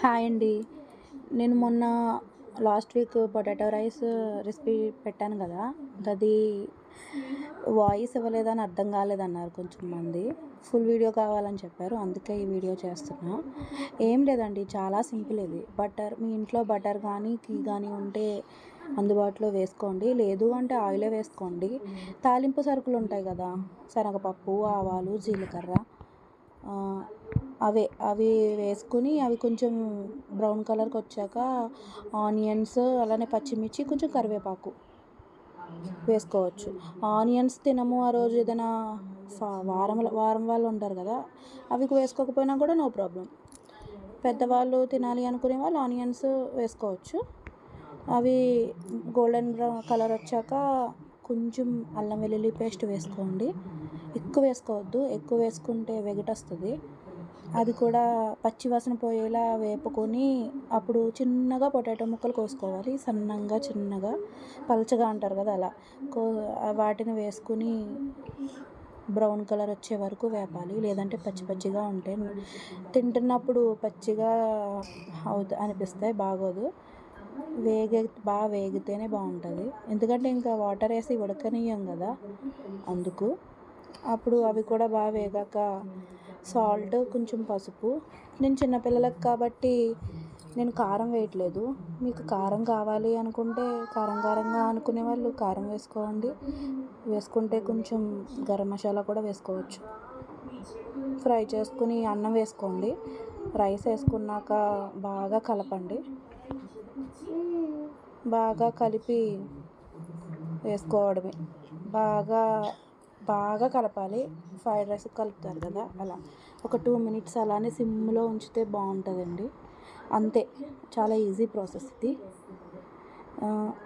Hi అండి. నేను మొన్న last week potato rice recipe పెట్టాను కదా! అది వాయిస్ ఇవ్వలేదని అర్థం కాలేదన్నారు కొంచెం మంది. ఫుల్ వీడియో కావాలని చెప్పారు. అందుకే ఈ వీడియో చేస్తున్నా. ఏం లేదండి, చాలా సింపుల్ ఇది. మీ ఇంట్లో బటర్ కానీ, ఘీ కానీ ఉంటే అందుబాటులో వేసుకోండి. లేదు అంటే ఆయిలే వేసుకోండి. తాలింపు సరుకులు ఉంటాయి కదా! శనగపప్పు, ఆవాలు, జీలకర్ర, అవి వేసుకుని అవి కొంచెం బ్రౌన్ కలర్కి వచ్చాక ఆనియన్స్, అలానే పచ్చిమిర్చి, కొంచెం కరివేపాకు వేసుకోవచ్చు. ఆనియన్స్ తినము ఆ రోజు ఏదైనా వారం వాళ్ళు ఉంటారు కదా, అవి వేసుకోకపోయినా కూడా నో ప్రాబ్లం. పెద్దవాళ్ళు తినాలి అనుకునే వాళ్ళు ఆనియన్స్ వేసుకోవచ్చు. అవి గోల్డెన్ బ్రౌన్ కలర్ వచ్చాక కొంచెం అల్లం వెల్లుల్లి పేస్ట్ వేసుకోండి. ఎక్కువ వేసుకోవద్దు, ఎక్కువ వేసుకుంటే వెగటొస్తుంది. అది కూడా పచ్చివాసన పోయేలా వేపుకొని అప్పుడు చిన్నగా పొటాటో ముక్కలు కోసుకోవాలి. సన్నంగా, చిన్నగా, పలచగా అంటారు కదా అలా వాటిని వేసుకుని బ్రౌన్ కలర్ వచ్చే వరకు వేపాలి. లేదంటే పచ్చి పచ్చిగా ఉంటే తింటున్నప్పుడు పచ్చిగా అనిపిస్తాయి, బాగోదు. బాగా వేగితేనే బాగుంటుంది. ఎందుకంటే ఇంకా వాటర్ వేసి ఉడకనియ్యం కదా, అందుకు. అప్పుడు అవి కూడా బాగా వేగాక సాల్ట్, కొంచెం పసుపు. నేను చిన్నపిల్లలకు కాబట్టి నేను కారం వేయట్లేదు. మీకు కారం కావాలి అనుకుంటే కారంగా అనుకునే వాళ్ళు కారం వేసుకోండి. వేసుకుంటే కొంచెం గరం మసాలా కూడా వేసుకోవచ్చు. ఫ్రై చేసుకుని అన్నం వేసుకోండి. రైస్ వేసుకున్నాక బాగా కలపండి. బాగా కలిపి వేసుకోవడమే. బాగా కలపాలి. ఫ్రైడ్ రైస్ కలుపుతారు కదా అలా ఒక 2 minutes అలానే సిమ్లో ఉంచితే బాగుంటుందండి. అంతే, చాలా ఈజీ ప్రాసెస్ ఇది.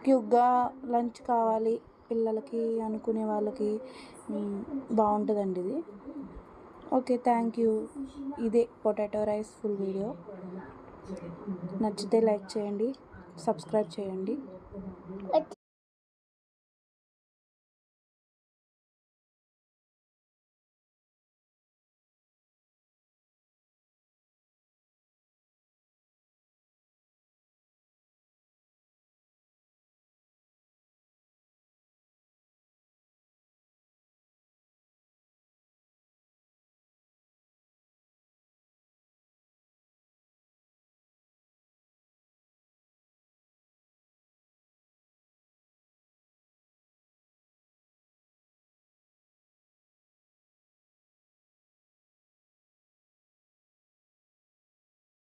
క్విక్గా లంచ్ కావాలి పిల్లలకి అనుకునే వాళ్ళకి బాగుంటుందండి ఇది. Okay, thank you. ఇదే పొటాటో రైస్ ఫుల్ వీడియో. నచ్చితే లైక్ చేయండి, సబ్స్క్రైబ్ చేయండి.